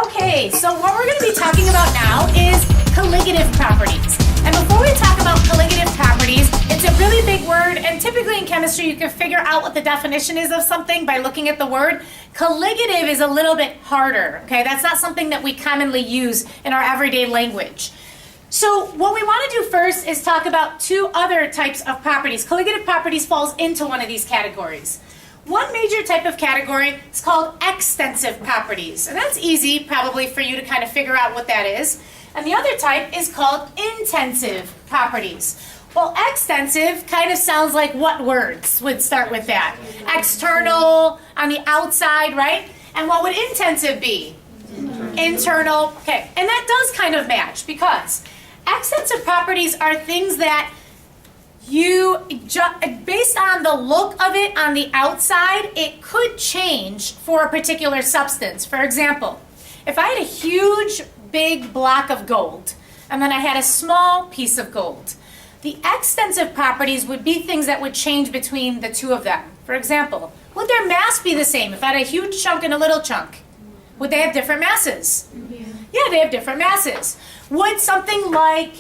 Okay, so what we're going to be talking about now is colligative properties. And before we talk about colligative properties, it's a really big word, and typically in chemistry you can figure out what the definition is of something by looking at the word. Colligative is a little bit harder, okay? That's not something that we commonly use in our everyday language. So what we want to do first is talk about two other types of properties. Colligative properties falls into one of these categories. One major type of category is called extensive properties. And that's easy probably for you to kind of figure out what that is. And the other type is called intensive properties. Well, extensive kind of sounds like what words would start with that? External, on the outside, right? And what would intensive be? Internal. Okay, and that does kind of match because extensive properties are things that based on the look of it on the outside, it could change for a particular substance. For example, if I had a huge, big block of gold, and then I had a small piece of gold, the extensive properties would be things that would change between the two of them. For example, would their mass be the same? If I had a huge chunk and a little chunk, would they have different masses? Yeah, they have different masses. Would something like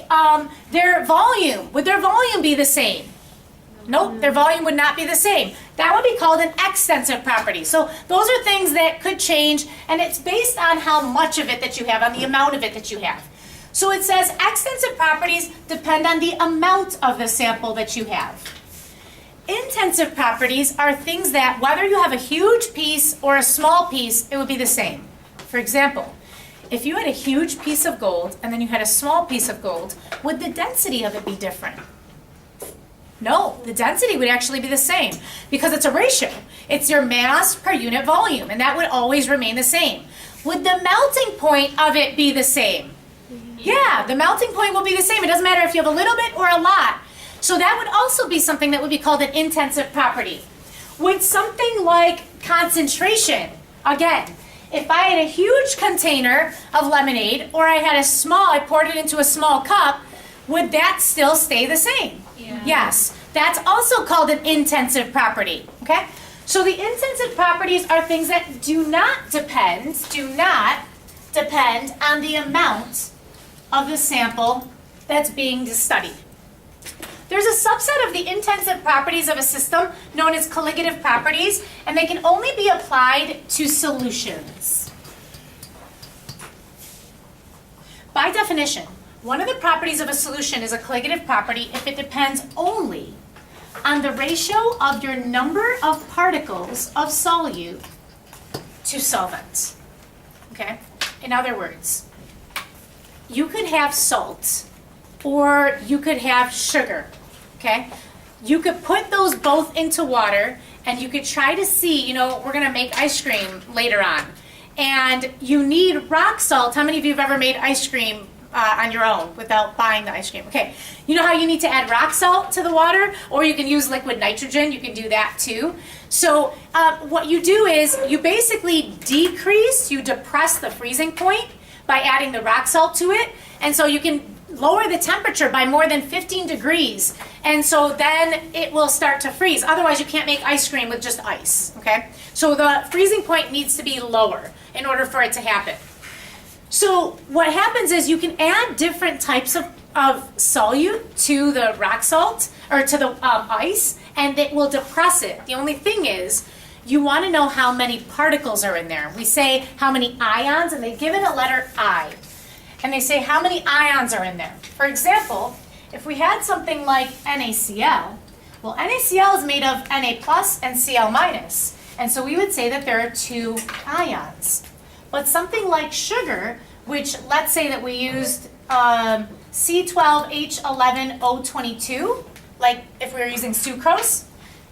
their volume, would their volume be the same? Nope, their volume would not be the same. That would be called an extensive property. So those are things that could change, and it's based on how much of it that you have, on the amount of it that you have. So it says extensive properties depend on the amount of the sample that you have. Intensive properties are things that whether you have a huge piece or a small piece, it would be the same. For example, if you had a huge piece of gold and then you had a small piece of gold, would the density of it be different? No, the density would actually be the same because it's a ratio. It's your mass per unit volume, and that would always remain the same. Would the melting point of it be the same? Yeah, the melting point will be the same. It doesn't matter if you have a little bit or a lot. So that would also be something that would be called an intensive property. Would something like concentration, again, if I had a huge container of lemonade or I had a small, I poured it into a small cup, would that still stay the same? Yeah. Yes. That's also called an intensive property. Okay? So the intensive properties are things that do not depend on the amount of the sample that's being studied. There's a subset of the intensive properties of a system known as colligative properties, and they can only be applied to solutions. By definition, one of the properties of a solution is a colligative property if it depends only on the ratio of your number of particles of solute to solvent. Okay? In other words, you could have salt or you could have sugar. Okay? You could put those both into water and you could try to see, we're going to make ice cream later on. And you need rock salt. How many of you have ever made ice cream on your own without buying the ice cream? Okay. You know how you need to add rock salt to the water? Or you can use liquid nitrogen. You can do that too. So what you do is you basically you depress the freezing point by adding the rock salt to it. And so you can lower the temperature by more than 15 degrees. And so then it will start to freeze. Otherwise, you can't make ice cream with just ice. Okay? So the freezing point needs to be lower in order for it to happen. So what happens is you can add different types of solute to the rock salt or to the ice, and it will depress it. The only thing is, you want to know how many particles are in there. We say how many ions, and they give it a letter I. And they say how many ions are in there. For example, if we had something like NaCl, well, NaCl is made of Na plus and Cl minus. And so we would say that there are 2 ions. But something like sugar, which let's say that we used C12H11O22, like if we were using sucrose,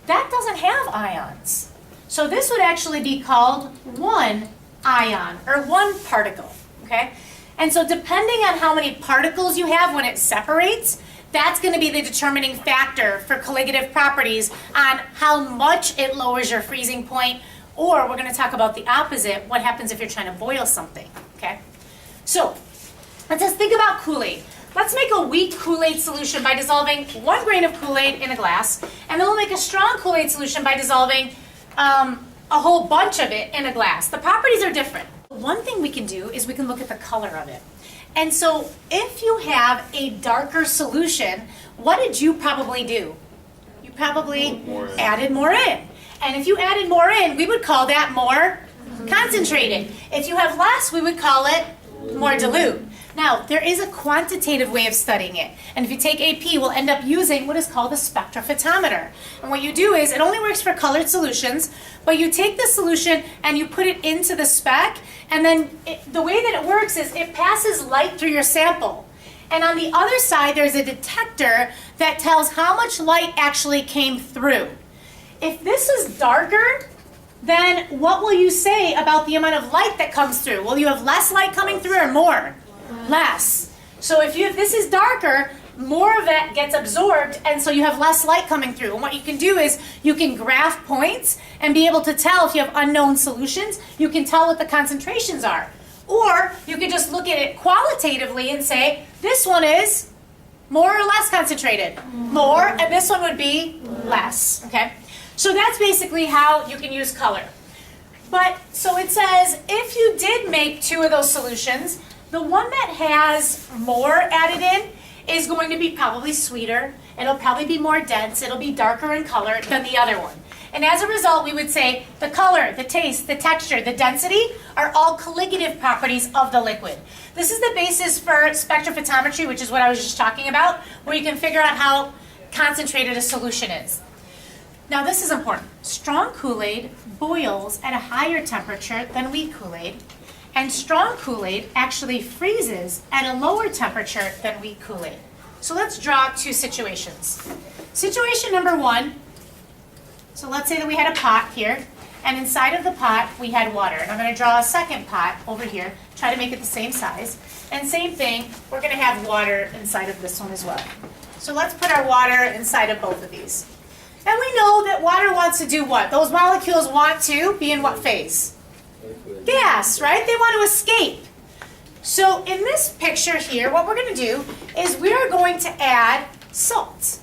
that doesn't have ions. So this would actually be called 1 ion, or 1 particle, okay? And so depending on how many particles you have when it separates, that's going to be the determining factor for colligative properties on how much it lowers your freezing point, or we're going to talk about the opposite, what happens if you're trying to boil something, okay? So let's just think about Kool-Aid. Let's make a weak Kool-Aid solution by dissolving 1 grain of Kool-Aid in a glass, and then we'll make a strong Kool-Aid solution by dissolving a whole bunch of it in a glass. The properties are different. One thing we can do is we can look at the color of it. And so if you have a darker solution, what did you probably do? You probably added more in. And if you added more in, we would call that more concentrated. If you have less, we would call it more dilute. Now, there is a quantitative way of studying it. And if you take AP, we'll end up using what is called a spectrophotometer. And what you do is, it only works for colored solutions, but you take the solution and you put it into the spec, and then the way that it works is it passes light through your sample. And on the other side, there's a detector that tells how much light actually came through. If this is darker, then what will you say about the amount of light that comes through? Will you have less light coming through or more? Less. So if this is darker, more of it gets absorbed, and so you have less light coming through. And what you can do is you can graph points and be able to tell if you have unknown solutions, you can tell what the concentrations are. Or you can just look at it qualitatively and say, this one is more or less concentrated. More, and this one would be less. Okay? So that's basically how you can use color. But, so it says, if you did make two of those solutions, the one that has more added in is going to be probably sweeter. It'll probably be more dense. It'll be darker in color than the other one. And as a result, we would say the color, the taste, the texture, the density are all colligative properties of the liquid. This is the basis for spectrophotometry, which is what I was just talking about, where you can figure out how concentrated a solution is. Now this is important. Strong Kool-Aid boils at a higher temperature than weak Kool-Aid, and strong Kool-Aid actually freezes at a lower temperature than weak Kool-Aid. So let's draw two situations. Situation number one, so let's say that we had a pot here, and inside of the pot we had water. And I'm going to draw a second pot over here, try to make it the same size. And same thing, we're going to have water inside of this one as well. So let's put our water inside of both of these. And we know that water wants to do what? Those molecules want to be in what phase? Gas, right? They want to escape. So in this picture here, what we're going to do is we're going to add salt.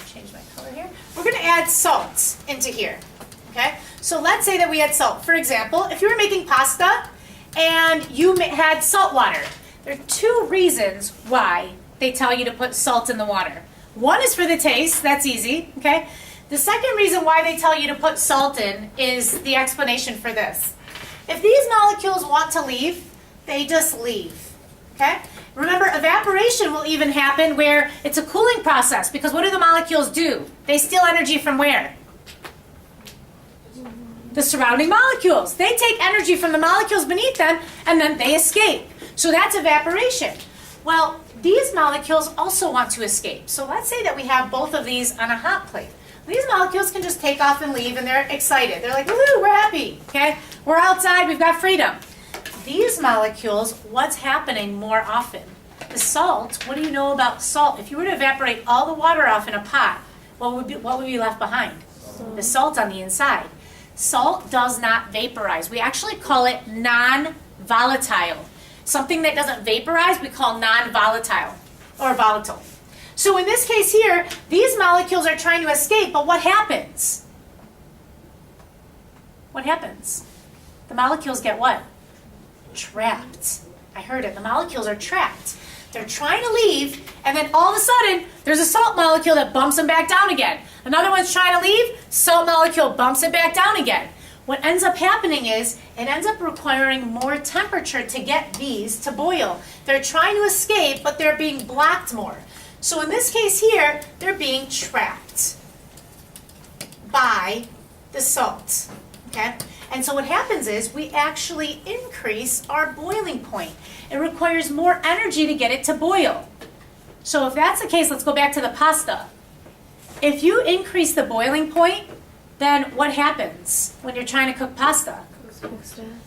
Change my color here. We're going to add salt into here. Okay? So let's say that we had salt. For example, if you were making pasta and you had salt water, there are two reasons why they tell you to put salt in the water. One is for the taste, that's easy, okay? The second reason why they tell you to put salt in is the explanation for this. If these molecules want to leave, they just leave, okay? Remember, evaporation will even happen where it's a cooling process, because what do the molecules do? They steal energy from where? The surrounding molecules. They take energy from the molecules beneath them, and then they escape. So that's evaporation. Well, these molecules also want to escape. So let's say that we have both of these on a hot plate. These molecules can just take off and leave, and they're excited. They're like, woohoo, we're happy, okay? We're outside, we've got freedom. These molecules, what's happening more often? The salt, what do you know about salt? If you were to evaporate all the water off in a pot, what would be left behind? The salt on the inside. Salt does not vaporize. We actually call it non-volatile. Something that doesn't vaporize, we call non-volatile or volatile. So in this case here, these molecules are trying to escape, but what happens? What happens? The molecules get what? Trapped. I heard it. The molecules are trapped. They're trying to leave, and then all of a sudden, there's a salt molecule that bumps them back down again. Another one's trying to leave, salt molecule bumps it back down again. What ends up happening is, it ends up requiring more temperature to get these to boil. They're trying to escape, but they're being blocked more. So in this case here, they're being trapped by the salt, okay? And so what happens is, we actually increase our boiling point. It requires more energy to get it to boil. So if that's the case, let's go back to the pasta. If you increase the boiling point, then what happens when you're trying to cook pasta?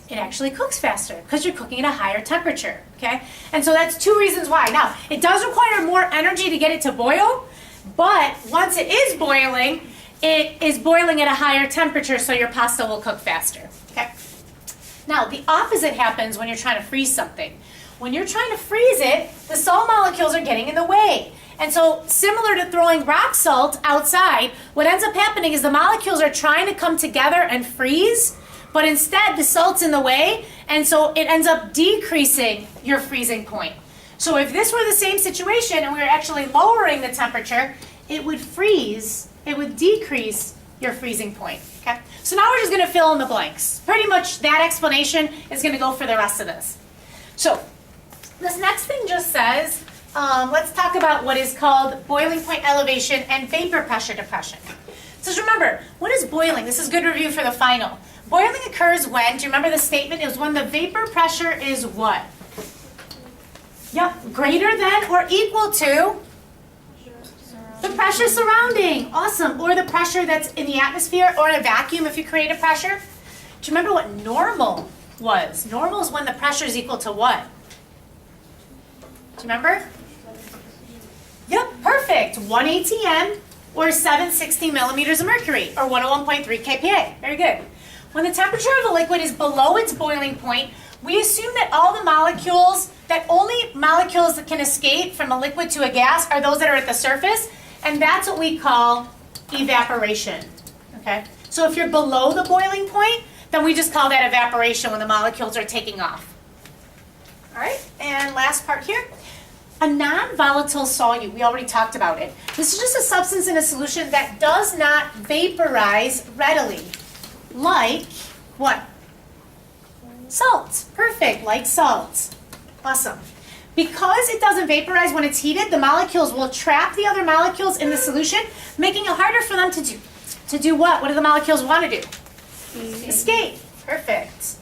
It actually cooks faster because you're cooking at a higher temperature, okay? And so that's two reasons why. Now, it does require more energy to get it to boil, but once it is boiling at a higher temperature, so your pasta will cook faster, okay? Now, the opposite happens when you're trying to freeze something. When you're trying to freeze it, the salt molecules are getting in the way. And so, similar to throwing rock salt outside, what ends up happening is the molecules are trying to come together and freeze, but instead the salt's in the way, and so it ends up decreasing your freezing point. So if this were the same situation and we were actually lowering the temperature, it would decrease your freezing point, okay? So now we're just gonna fill in the blanks. Pretty much that explanation is gonna go for the rest of this. So this next thing just says, let's talk about what is called boiling point elevation and vapor pressure depression. So just remember, what is boiling? This is good review for the final. Boiling occurs when, do you remember the statement? It was when the vapor pressure is what? Yep, greater than or equal to the pressure surrounding. Awesome. Or the pressure that's in the atmosphere or in a vacuum if you create a pressure. Do you remember what normal was? Normal is when the pressure is equal to what? Do you remember? Yep, perfect. 1 atm or 760 millimeters of mercury or 101.3 kPa. Very good. When the temperature of a liquid is below its boiling point, we assume that all the molecules, that only molecules that can escape from a liquid to a gas are those that are at the surface, and that's what we call evaporation, okay? So if you're below the boiling point, then we just call that evaporation when the molecules are taking off. All right, and last part here. A non-volatile solute, we already talked about it. This is just a substance in a solution that does not vaporize readily, like what? Salt. Perfect, like salt. Awesome. Because it doesn't vaporize when it's heated, the molecules will trap the other molecules in the solution, making it harder for them to do what? What do the molecules want to do? Escape. Perfect.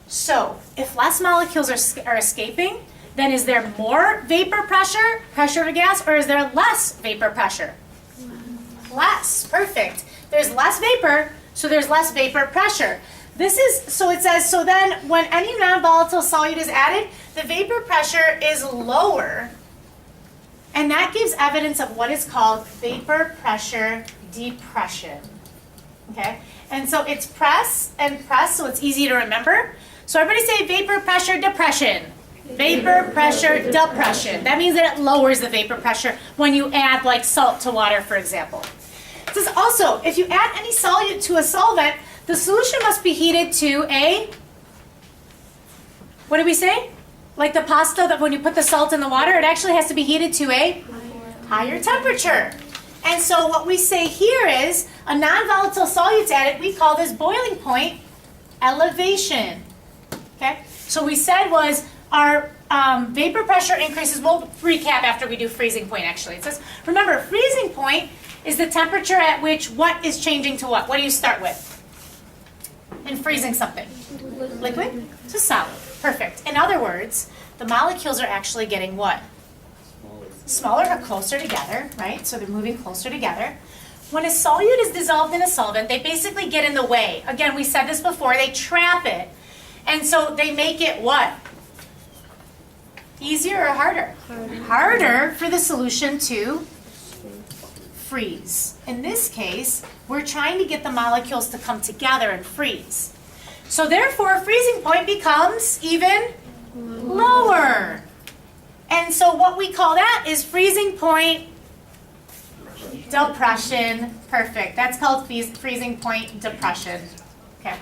So, if less molecules are escaping, then is there more vapor pressure, pressure of a gas, or is there less vapor pressure? Less. Perfect. There's less vapor, so there's less vapor pressure. So it says, so then when any non-volatile solute is added, the vapor pressure is lower, and that gives evidence of what is called vapor pressure depression, okay? And so it's press and press, so it's easy to remember. So everybody say vapor pressure depression. Vapor pressure depression. That means that it lowers the vapor pressure when you add like salt to water, for example. It says also, if you add any solute to a solvent, the solution must be heated to a, what did we say? Like the pasta, that when you put the salt in the water, it actually has to be heated to a higher temperature. And so what we say here is, a non-volatile solute's added, we call this boiling point elevation. Okay? So we said was our vapor pressure increases, we'll recap after we do freezing point actually. It says, remember, freezing point is the temperature at which what is changing to what? What do you start with in freezing something? Liquid to solid. Perfect. In other words, the molecules are actually getting what? Smaller or closer together, right? So they're moving closer together. When a solute is dissolved in a solvent, they basically get in the way. Again, we said this before, they trap it. And so they make it what? Easier or harder? Harder for the solution to freeze. In this case, we're trying to get the molecules to come together and freeze. So therefore, freezing point becomes even lower. And so what we call that is freezing point depression. Perfect. That's called freezing point depression. Okay.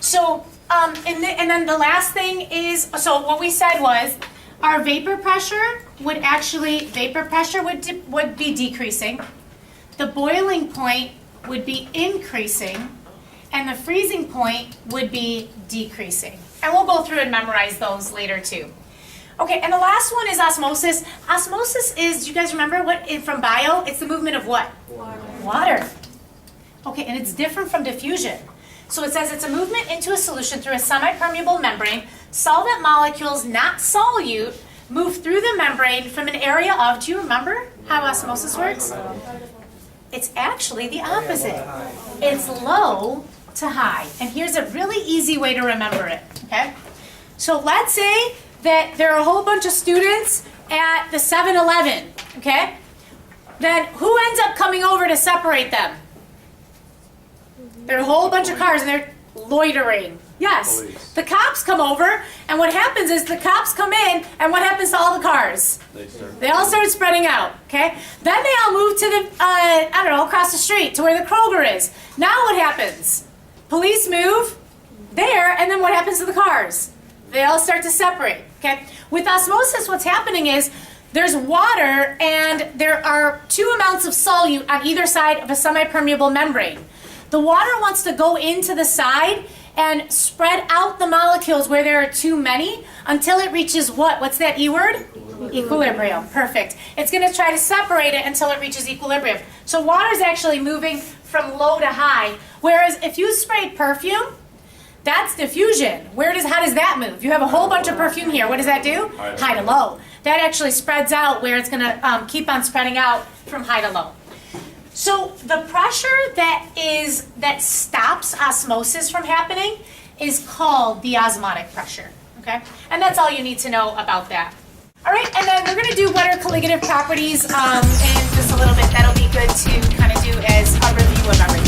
So, and then the last thing is, so what we said was, our vapor pressure would be decreasing. The boiling point would be increasing, and the freezing point would be decreasing. And we'll go through and memorize those later too. Okay, and the last one is osmosis. Osmosis is, do you guys remember what, from bio, it's the movement of what? Water. Okay, and it's different from diffusion. So it says it's a movement into a solution through a semi-permeable membrane. Solvent molecules, not solute, move through the membrane from an area of, do you remember how osmosis works? It's actually the opposite. It's low to high. And here's a really easy way to remember it, okay? So let's say that there are a whole bunch of students at the 7-Eleven, okay? Then who ends up coming over to separate them? There are a whole bunch of cars and they're loitering. Yes. Police. The cops come over, and what happens is the cops come in, and what happens to all the cars? They all start spreading out, okay? Then they all move to the, I don't know, across the street to where the Kroger is. Now what happens? Police move there, and then what happens to the cars? They all start to separate, okay? With osmosis, what's happening is there's water and there are 2 amounts of solute on either side of a semi-permeable membrane. The water wants to go into the side and spread out the molecules where there are too many until it reaches what? What's that E word? Equilibrium. Perfect. It's going to try to separate it until it reaches equilibrium. So water is actually moving from low to high, whereas if you sprayed perfume, that's diffusion. How does that move? You have a whole bunch of perfume here. What does that do? High to low. That actually spreads out where it's going to keep on spreading out from high to low. So the pressure that stops osmosis from happening is called the osmotic pressure. Okay, and that's all you need to know about that. All right, and then we're going to do what are colligative properties in just a little bit. That'll be good to kind of do as a review of everything.